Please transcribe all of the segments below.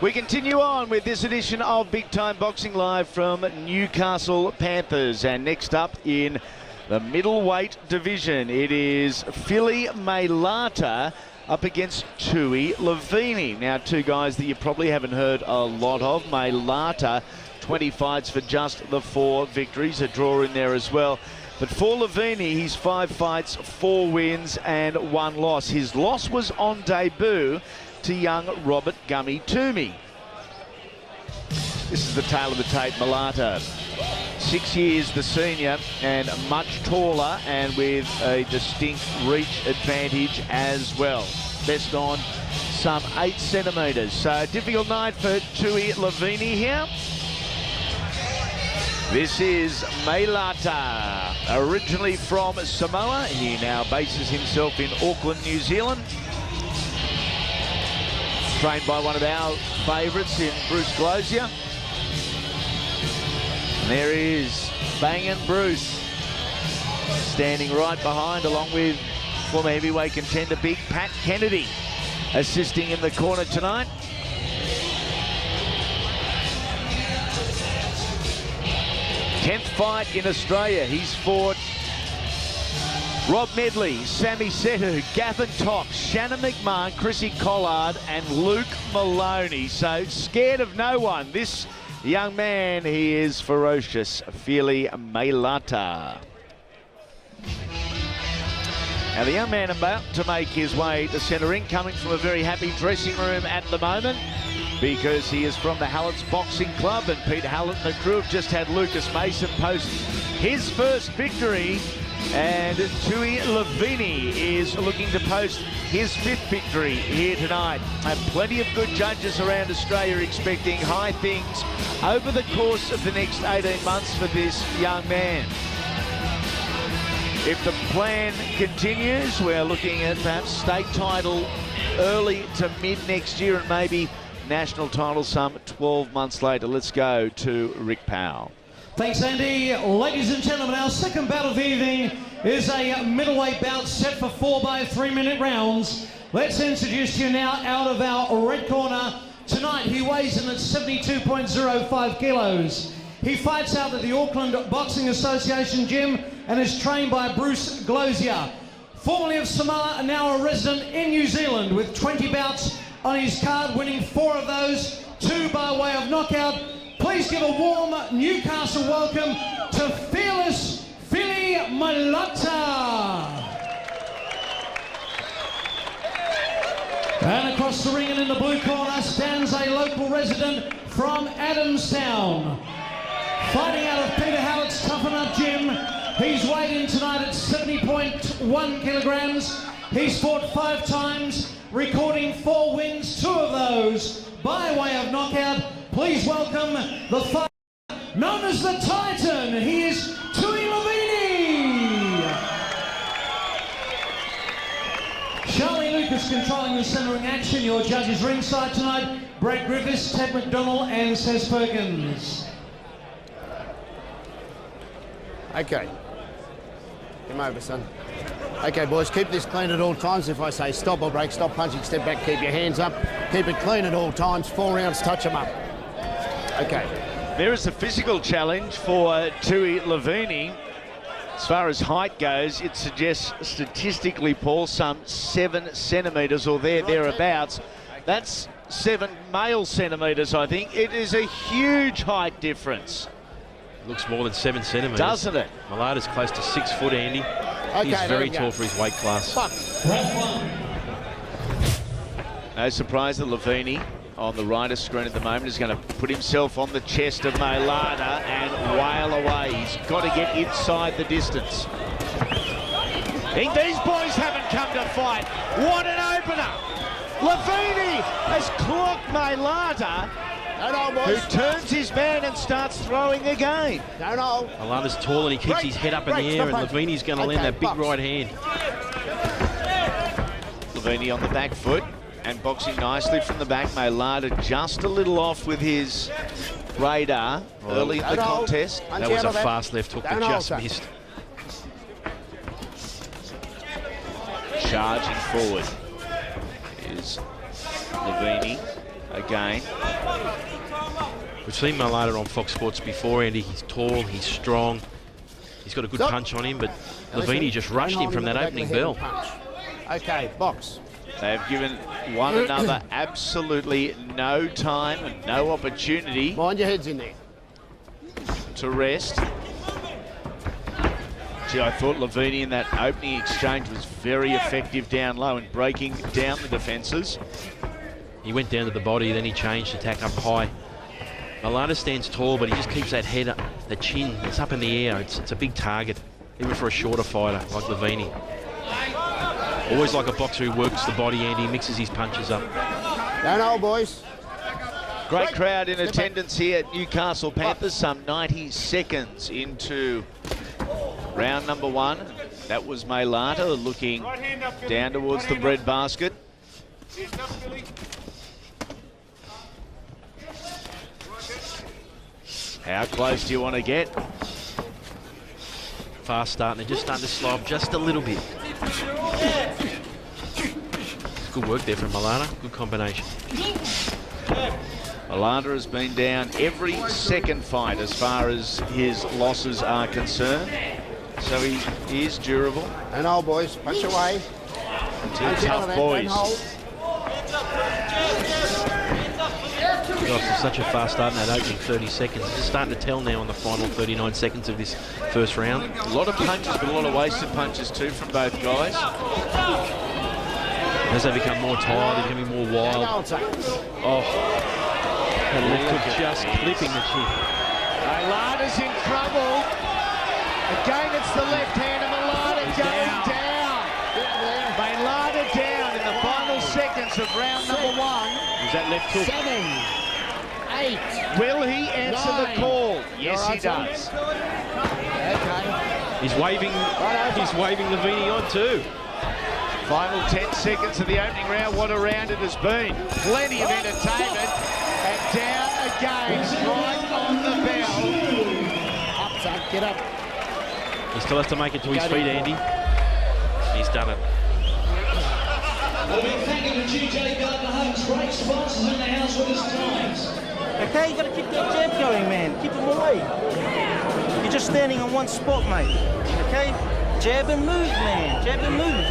We continue on with this edition of Big Time Boxing Live from Newcastle Panthers. And next up in the middleweight division, it is Fili Mailata up against Tui Leveni. Now, two guys that you probably haven't heard a lot of. Mailata, 20 fights for just the 4 victories, a draw in there as well. But for Leveni, he's 5 fights, 4 wins and 1 loss. His loss was on debut to young Robert Gummy Toomey. This is the tale of the tape. Mailata, 6 years the senior and much taller and with a distinct reach advantage as well. Best on some 8 centimetres. So difficult night for Tui Leveni here. This is Mailata, originally from Samoa. He now bases himself in Auckland, New Zealand. Trained by one of our favourites in Bruce Glozier. And there he is, Bangin' Bruce, standing right behind, along with former heavyweight contender Big Pat Kennedy, assisting in the corner tonight. Tenth fight in Australia. He's fought Rob Medley, Sammy Setu, Gavin Tox, Shannon McMahon, Chrissy Collard and Luke Maloney. So scared of no one. This young man, he is ferocious. Fili Mailata. Now the young man about to make his way to centre ring, coming from a very happy dressing room at the moment, because he is from the Hallett's Boxing Club, and Pete Hallett and the crew have just had Lucas Mason post his first victory. And Tui Leveni is looking to post his 5th victory here tonight. And plenty of good judges around Australia expecting high things over the course of the next 18 months for this young man. If the plan continues, we're looking at perhaps state title early to mid next year and maybe national title some 12 months later. Let's go to Rick Powell. Thanks, Andy. Ladies and gentlemen, our second bout of the evening is a middleweight bout set for 4 by 3-minute rounds. Let's introduce you now out of our red corner. Tonight, he weighs in at 72.05 kilos. He fights out at the Auckland Boxing Association gym and is trained by Bruce Glozier. Formerly of Samoa and now a resident in New Zealand with 20 bouts on his card, winning 4 of those, 2 by way of knockout. Please give a warm Newcastle welcome to fearless Fili Mailata. And across the ring and in the blue corner stands a local resident from Adamstown. Fighting out of Peter Hallett's Toughen Up Gym. He's weighed in tonight at 70.1 kilograms. He's fought 5 times, recording 4 wins, 2 of those by way of knockout. Please welcome the fighter known as the Titan. He is Tui Leveni. Charlie Lucas controlling the centering action. Your judges ringside tonight, Brad Griffiths, Ted McDonald and Sez Perkins. Okay. Come over, son. Okay, boys, keep this clean at all times. If I say stop or break, stop punching, step back, keep your hands up. Keep it clean at all times. 4 rounds, touch them up. Okay. There is a physical challenge for Tui Leveni. As far as height goes, it suggests statistically, Paul, some 7 centimetres or thereabouts. That's 7 male centimetres, I think. It is a huge height difference. Looks more than 7 centimetres. Doesn't it? Mailata's close to 6 foot, Andy. Okay, he's very tall for his weight class. No surprise that Leveni on the rider screen at the moment is going to put himself on the chest of Mailata and wail away. He's got to get inside the distance. These boys haven't come to fight. What an opener! Leveni has clocked Mailata, who turns his man and starts throwing again. Mailata's tall and he keeps his head up in the air, and Leveni's going to land that big right hand. Leveni on the back foot and boxing nicely from the back. Mailata just a little off with his radar early in the contest. That was a fast left hook that just missed. Charging forward is Leveni. again. We've seen Mailata on Fox Sports before, Andy. He's tall, he's strong. He's got a good punch on him, but Leveni just rushed him from that opening bell. Okay, box. They've given one another absolutely no time and no opportunity. Mind your heads in there. To rest. Gee, I thought Leveni in that opening exchange was very effective down low in breaking down the defences. He went down to the body, then he changed attack up high. Mailata stands tall, but he just keeps that head up, the chin. It's up in the air. It's a big target, even for a shorter fighter like Leveni. Always like a boxer who works the body, Andy, mixes his punches up. Don't hold, boys. Great crowd in attendance here at Newcastle Panthers, some 90 seconds into round number 1. That was Mailata looking down towards the bread basket. How close do you want to get? Fast starting, they're just starting to slow up just a little bit. Good work there from Mailata, good combination. Mailata has been down every second fight as far as his losses are concerned. So he is durable. Don't hold, boys. Push away. Two tough boys. He's off to such a fast start in that opening 30 seconds. It's just starting to tell now in the final 39 seconds of this first round. A lot of punches, but a lot of wasted punches too from both guys. As they become more tired, they're becoming more wild. Oh, that left hook just clipping the chin. Mailata's in trouble. Again, it's the left hand of Mailata going down. Mailata down in the final seconds of round number 1. Was that left hook? 7, 8. Will he answer 9. the call? Yes, All he right, does. Okay. He's waving Leveni on too. Final 10 seconds of the opening round. What a round it has been. Plenty of entertainment. And down again, right on the bell. Up, son. Get up. He still has to make it to his feet, Andy. He's done it. A big thank you to GJ Gardner Homes, great sponsors in the house with his times. Okay, you got to keep that jab going, man. Keep him away. You're just standing on one spot, mate. Okay? Jab and move, man. Jab and move.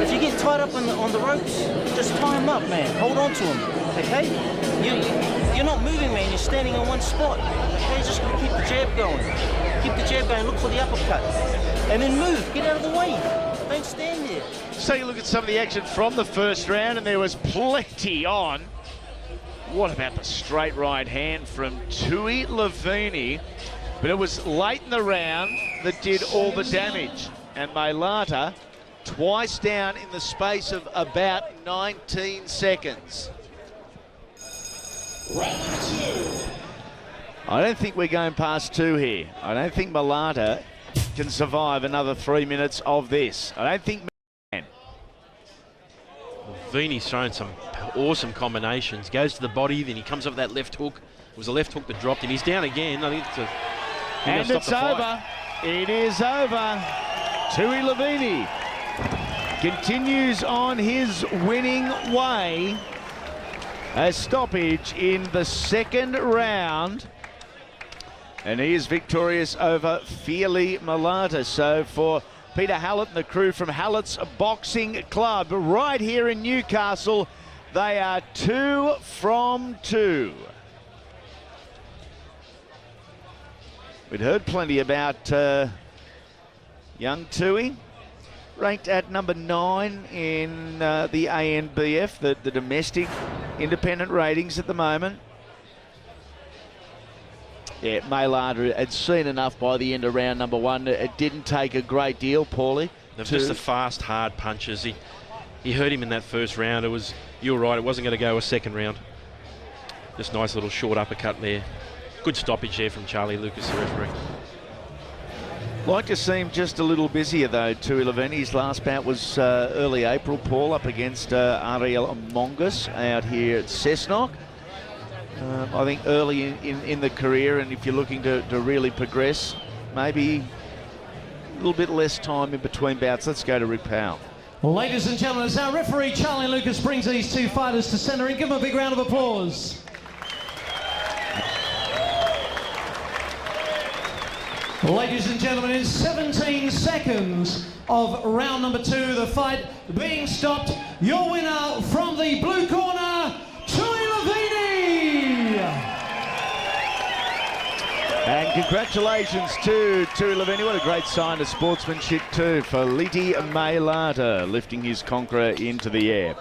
If you get tied up on the ropes, just tie him up, man. Hold on to him. Okay? You're not moving, man. You're standing on one spot. Okay? Just got to keep the jab going. Keep the jab going. Look for the uppercut. And then move. Get out of the way. Don't stand there. So you look at some of the action from the first round, and there was plenty on. What about the straight right hand from Tui Leveni? But it was late in the round that did all the damage. And Mailata twice down in the space of about 19 seconds. Round 2. I don't think we're going past 2 here. I don't think Mailata can survive another 3 minutes of this. I don't think can. Leveni's thrown some awesome combinations. Goes to the body, then he comes up with that left hook. It was a left hook that dropped him. He's down again. I think And it's over. It is over. Tui Leveni continues on his winning way. A stoppage in the second round. And he is victorious over Fili Mailata. So for Peter Hallett and the crew from Hallett's Boxing Club right here in Newcastle, they are 2 from 2. We'd heard plenty about young Tui, ranked at number 9 in the ANBF, the domestic independent ratings at the moment. Yeah, Mailata had seen enough by the end of round number 1. It didn't take a great deal, Paulie. Just the fast, hard punches. He hurt him in that first round. You were right, it wasn't going to go a second round. Just nice little short uppercut there. Good stoppage there from Charlie Lucas, the referee. Like to see him just a little busier though, Tui Leveni. His last bout was early April, Paul, up against Ariel Mongus out here at Cessnock. I think early in the career, and if you're looking to really progress, maybe a little bit less time in between bouts. Let's go to Rick Powell. Ladies and gentlemen, as our referee Charlie Lucas brings these two fighters to centre, and give them a big round of applause. Ladies and gentlemen, in 17 seconds of round number 2, the fight being stopped, your winner from the blue corner, Tui Leveni. And congratulations to Tui Leveni. What a great sign of sportsmanship too for Fili Mailata, lifting his conqueror into the air.